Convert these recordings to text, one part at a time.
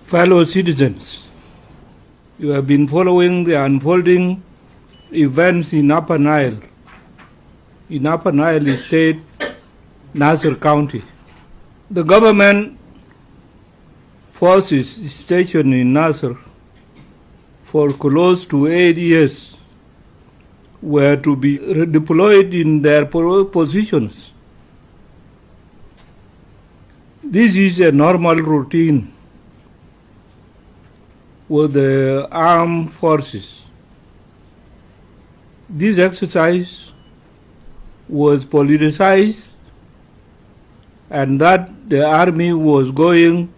Fellow citizens, you have been following the unfolding events in Upper Nile State, Naser County. The government forces stationed in Naser for close to 8 years were to be redeployed in their positions. This is a normal routine with the armed forces. This exercise was politicized, and that the army was going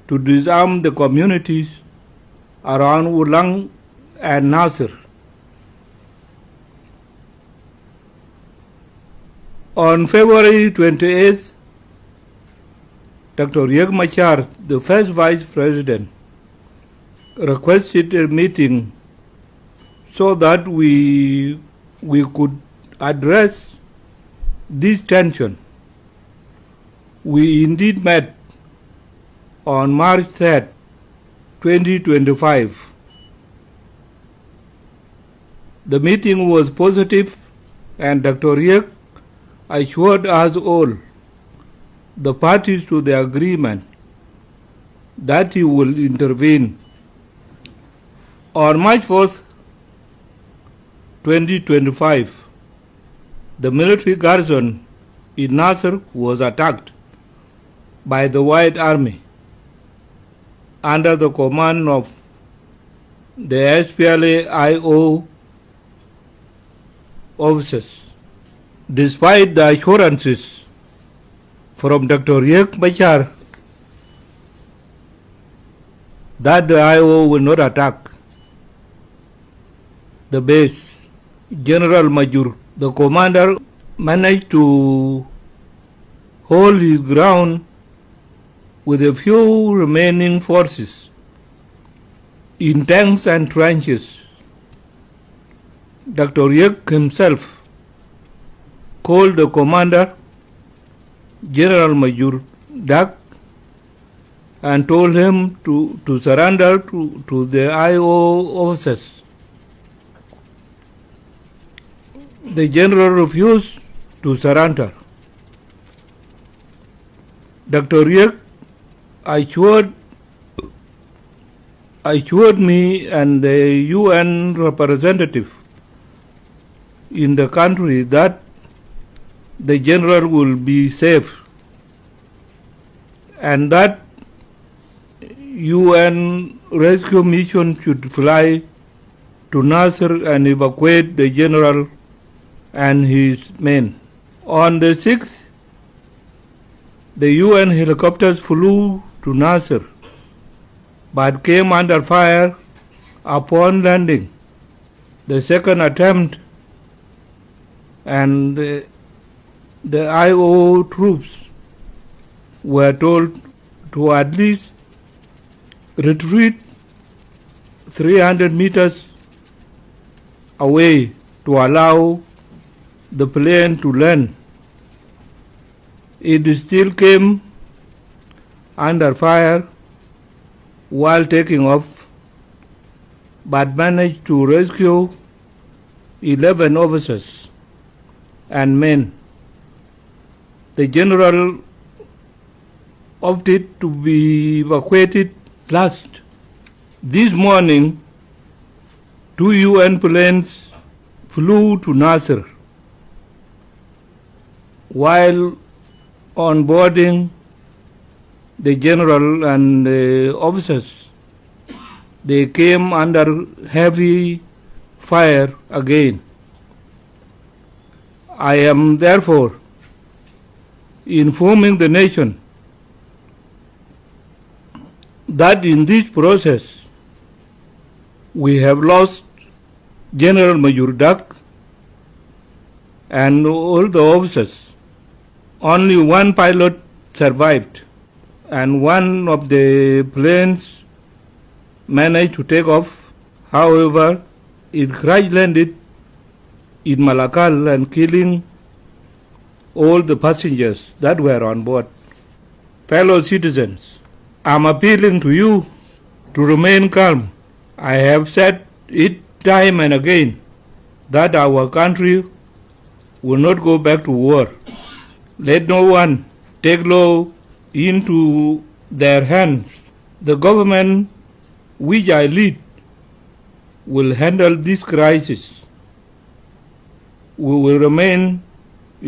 to disarm the communities around Ulang and Naser. On February 28th, Dr. Riek Machar, the first vice president, requested a meeting so that we could address this tension. We indeed met on March 3rd, 2025. The meeting was positive, and Dr. Riek assured us all, the parties to the agreement, that he will intervene. On March 4th, 2025, the military garrison in Naser was attacked by the White Army under the command of the SPLA-IO officers. Despite the assurances from Dr. Riek Machar that the IO will not attack the base, General Mاجور, the commander, managed to hold his ground with a few remaining forces in tanks and trenches. Dr. Riek himself called the commander, General Mاجور, Dak, and told him to surrender to the IO officers. The general refused to surrender. Dr. Riek assured me and the UN representative in the country that the general will be safe and that UN rescue mission should fly to Naser and evacuate the general and his men. On the 6th, the UN helicopters flew to Naser, but came under fire upon landing. The second attempt, and the IO troops were told to at least retreat 300 meters away to allow the plane to land. It still came under fire while taking off, but managed to rescue 11 officers and men. The general opted to be evacuated last. This morning, 2 UN planes flew to Naser. While on boarding, the general and the officers, they came under heavy fire again. I am therefore informing the nation that in this process we have lost General Mاجور Dak and all the officers. Only one pilot survived, and one of the planes managed to take off. However, it crash landed in Malakal and killing all the passengers that were on board. Fellow citizens, I'm appealing to you to remain calm. I have said it time and again that our country will not go back to war. Let no one take law into their hands. The government which I lead will handle this crisis. We will remain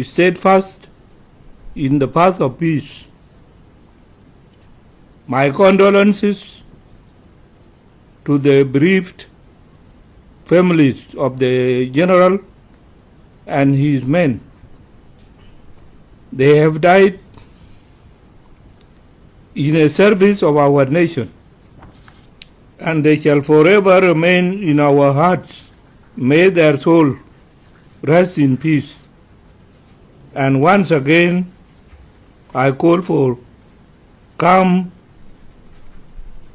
steadfast in the path of peace. My condolences to the bereaved families of the General and his men. They have died in a service of our nation, and they shall forever remain in our hearts. May their soul rest in peace. And once again, I call for calm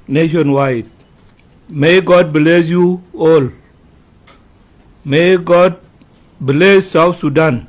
nationwide. May God bless you all. May God bless South Sudan.